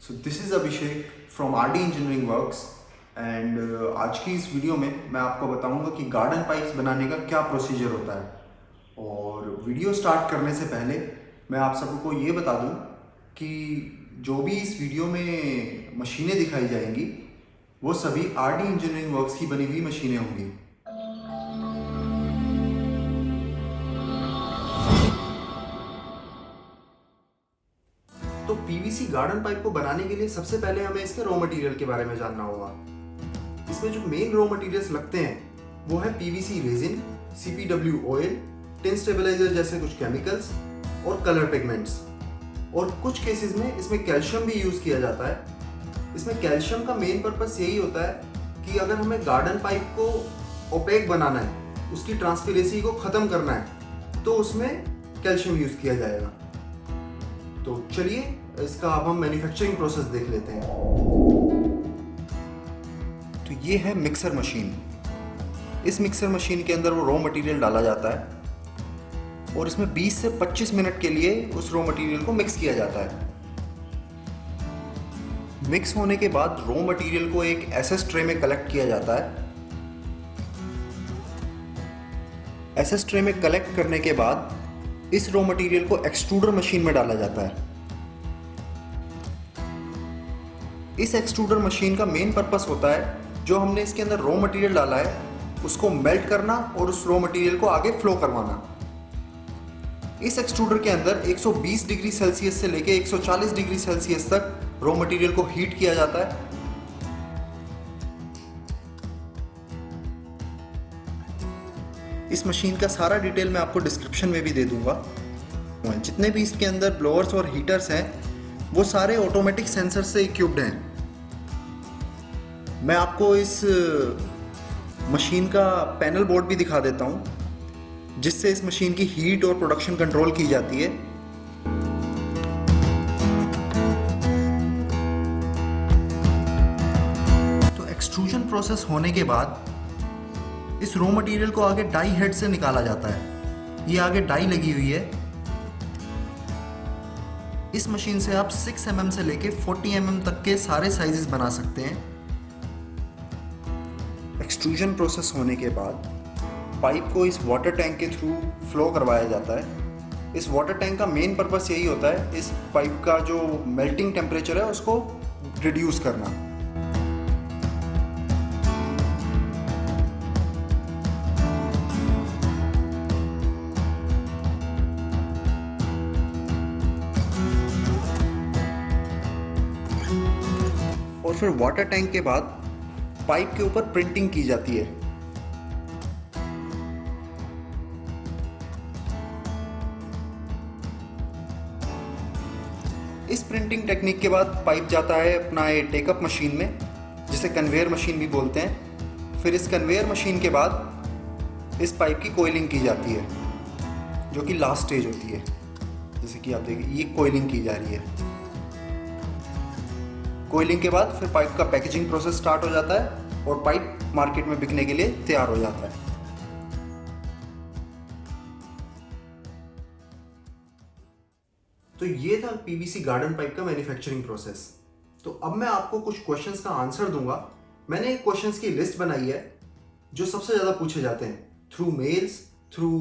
So this is Abhishek from RD engineering works and आज की इस वीडियो में मैं आपको बताऊंगा कि गार्डन पाइप्स बनाने का क्या प्रोसीजर होता है। और वीडियो स्टार्ट करने से पहले मैं आप सबको ये बता दूं कि जो भी इस वीडियो में मशीनें दिखाई जाएंगी वो सभी आरडी इंजीनियरिंग वर्क्स की बनी हुई मशीनें होंगी। तो पीवीसी गार्डन पाइप को बनाने के लिए सबसे पहले हमें इसके रॉ मटेरियल के बारे में जानना होगा। इसमें जो मेन रॉ मटेरियल्स लगते हैं वो है PVC resin, CPW oil, tin stabiliser जैसे कुछ केमिकल्स और कलर पिगमेंट्स। और कुछ केसेस में इसमें कैल्शियम भी यूज़ किया जाता है। इसमें कैल्शियम का मेन पर्पस यही होता है कि अगर हमें गार्डन पाइप को ओपेक बनाना है, उसकी ट्रांसपेरेंसी को ख़त्म करना है, तो उसमें कैल्शियम यूज़ किया जाएगा। तो चलिए इसका अब हम मैन्युफैक्चरिंग प्रोसेस देख लेते हैं। तो ये है मिक्सर मशीन। इस मिक्सर मशीन के अंदर वो रॉ मटेरियल डाला जाता है और इसमें 20 से 25 मिनट के लिए उस रॉ मटेरियल को मिक्स किया जाता है। मिक्स होने के बाद रॉ मटेरियल को एक एसएस ट्रे में कलेक्ट किया जाता है। एसएस ट्रे में कलेक्ट करने के बाद इस रॉ मटेरियल को एक्सट्रूडर मशीन में डाला जाता है। इस एक्सट्रूडर मशीन का मेन पर्पस होता है जो हमने इसके अंदर रॉ मटेरियल डाला है उसको मेल्ट करना और उस रॉ मटेरियल को आगे फ्लो करवाना। इस एक्सट्रूडर के अंदर 120 डिग्री सेल्सियस से लेके 140 डिग्री सेल्सियस तक रॉ मटेरियल को हीट किया जाता है। इस मशीन का सारा डिटेल मैं आपको डिस्क्रिप्शन में भी दे दूंगा। जितने भी इसके अंदर ब्लोअर्स और हीटर्स हैं वो सारे ऑटोमेटिक सेंसर से इक्विप्ड हैं। मैं आपको इस मशीन का पैनल बोर्ड भी दिखा देता हूं जिससे इस मशीन की हीट और प्रोडक्शन कंट्रोल की जाती है। तो एक्सट्रूजन प्रोसेस होने के बाद इस रॉ मटेरियल को आगे डाई हेड से निकाला जाता है। ये आगे डाई लगी हुई है। इस मशीन से आप 6 mm से लेके 40 mm तक के सारे साइजेस बना सकते हैं। एक्सट्रूजन प्रोसेस होने के बाद पाइप को इस वाटर टैंक के थ्रू फ्लो करवाया जाता है। इस वाटर टैंक का मेन पर्पस यही होता है इस पाइप का जो मेल्टिंग टेम्परेचर है उसको रिड्यूस करना। और फिर वाटर टैंक के बाद पाइप के ऊपर प्रिंटिंग की जाती है। इस प्रिंटिंग टेक्निक के बाद पाइप जाता है अपना ये टेकअप मशीन में जिसे कन्वेयर मशीन भी बोलते हैं। फिर इस कन्वेयर मशीन के बाद इस पाइप की कोयलिंग की जाती है जो कि लास्ट स्टेज होती है। जैसे कि आप देखिए ये कोयलिंग की जा रही है। कोयलिंग के बाद फिर पाइप का पैकेजिंग प्रोसेस स्टार्ट हो जाता है और पाइप मार्केट में बिकने के लिए तैयार हो जाता है। तो ये था पीवीसी गार्डन पाइप का मैन्युफैक्चरिंग प्रोसेस। तो अब मैं आपको कुछ क्वेश्चंस का आंसर दूंगा। मैंने एक क्वेश्चंस की लिस्ट बनाई है जो सबसे ज़्यादा पूछे जाते हैं थ्रू मेल्स, थ्रू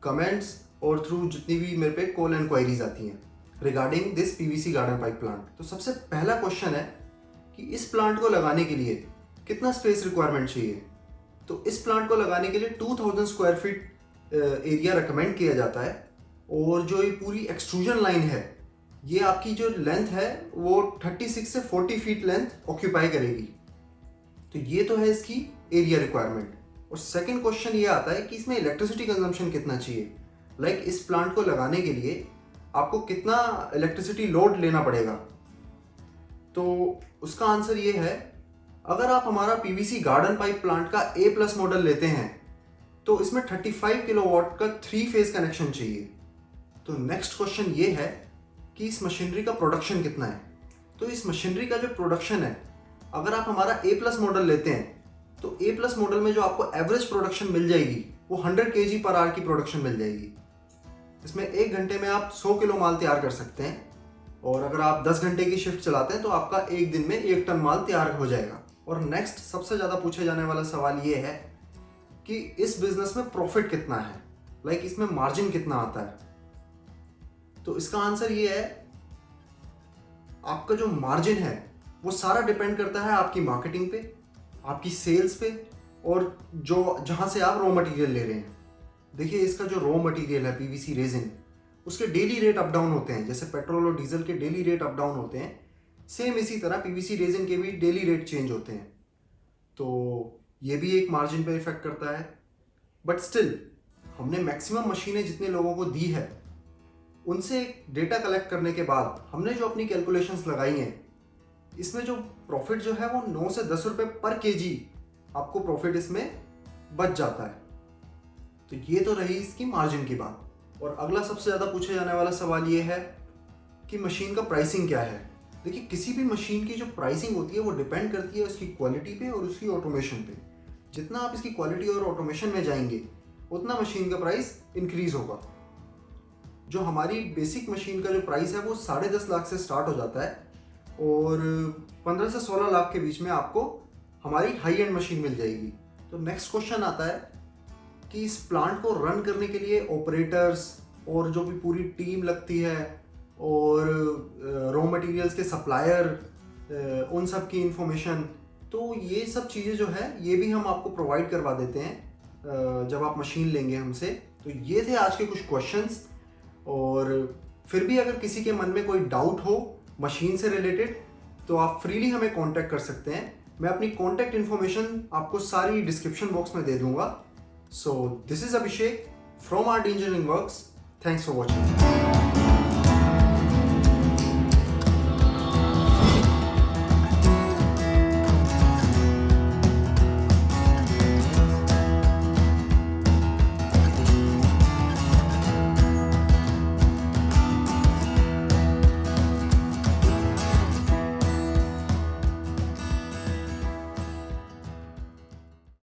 कमेंट्स और थ्रू जितनी भी मेरे पे कॉल एंक्वायरीज आती हैं regarding this PVC garden pipe plant. तो सबसे पहला क्वेश्चन है कि इस प्लांट को लगाने के लिए कितना स्पेस रिक्वायरमेंट चाहिए। तो इस प्लांट को लगाने के लिए 2000 स्क्वायर फीट एरिया रिकमेंड किया जाता है। और जो ये पूरी एक्सट्रूजन लाइन है ये आपकी जो लेंथ है वो 36 से 40 फीट लेंथ ऑक्यूपाई करेगी। तो ये तो है इसकी एरिया रिक्वायरमेंट। और सेकेंड क्वेश्चन ये आता है कि इसमें इलेक्ट्रिसिटी कंजम्पशन कितना चाहिए। लाइक इस प्लांट को लगाने के लिए आपको कितना इलेक्ट्रिसिटी लोड लेना पड़ेगा। तो उसका आंसर ये है, अगर आप हमारा पीवीसी गार्डन पाइप प्लांट का A+ मॉडल लेते हैं तो इसमें 35 किलोवाट का 3 फेज कनेक्शन चाहिए। तो नेक्स्ट क्वेश्चन ये है कि इस मशीनरी का प्रोडक्शन कितना है। तो इस मशीनरी का जो प्रोडक्शन है, अगर आप हमारा A+ मॉडल लेते हैं तो A+ मॉडल में जो आपको एवरेज प्रोडक्शन मिल जाएगी वो 100 kg/h की प्रोडक्शन मिल जाएगी। इसमें 1 घंटे में आप 100 किलो माल तैयार कर सकते हैं। और अगर आप 10 घंटे की शिफ्ट चलाते हैं तो आपका एक दिन में 1 टन माल तैयार हो जाएगा। और नेक्स्ट सबसे ज़्यादा पूछे जाने वाला सवाल ये है कि इस बिजनेस में प्रॉफिट कितना है, लाइक इसमें मार्जिन कितना आता है। तो इसका आंसर ये है, आपका जो मार्जिन है वो सारा डिपेंड करता है आपकी मार्केटिंग पे, आपकी सेल्स पे, और जो जहाँ से आप रॉ मटेरियल ले रहे हैं। देखिए, इसका जो रॉ मटेरियल है पीवीसी रेजिन, उसके डेली रेट अप डाउन होते हैं। जैसे पेट्रोल और डीजल के डेली रेट अप डाउन होते हैं, सेम इसी तरह पीवीसी रेजिन के भी डेली रेट चेंज होते हैं। तो ये भी एक मार्जिन पे इफेक्ट करता है। बट स्टिल हमने मैक्सिमम मशीनें जितने लोगों को दी है, उनसे डेटा कलेक्ट करने के बाद हमने जो अपनी कैलकुलेशंस लगाई हैं, इसमें जो प्रॉफिट जो है वो 9 से 10 रुपए पर केजी आपको प्रॉफिट इसमें बच जाता है। तो ये तो रही इसकी मार्जिन की बात। और अगला सबसे ज़्यादा पूछा जाने वाला सवाल ये है कि मशीन का प्राइसिंग क्या है। देखिए, किसी भी मशीन की जो प्राइसिंग होती है वो डिपेंड करती है उसकी क्वालिटी पे और उसकी ऑटोमेशन पे। जितना आप इसकी क्वालिटी और ऑटोमेशन में जाएंगे, उतना मशीन का प्राइस इंक्रीज होगा। जो हमारी बेसिक मशीन का जो प्राइस है वो 10.5 लाख से स्टार्ट हो जाता है, और 15 से 16 लाख के बीच में आपको हमारी हाई एंड मशीन मिल जाएगी। तो नेक्स्ट क्वेश्चन आता है कि इस प्लांट को रन करने के लिए ऑपरेटर्स और जो भी पूरी टीम लगती है, और रॉ मटेरियल्स के सप्लायर, उन सब की इंफॉर्मेशन, तो ये सब चीज़ें जो है ये भी हम आपको प्रोवाइड करवा देते हैं जब आप मशीन लेंगे हमसे। तो ये थे आज के कुछ क्वेश्चंस। और फिर भी अगर किसी के मन में कोई डाउट हो मशीन से रिलेटेड, तो आप फ्रीली हमें कांटेक्ट कर सकते हैं। मैं अपनी कांटेक्ट इन्फॉर्मेशन आपको सारी डिस्क्रिप्शन बॉक्स में दे दूंगा। So this is Abhishek from art engineering works. Thanks for watching.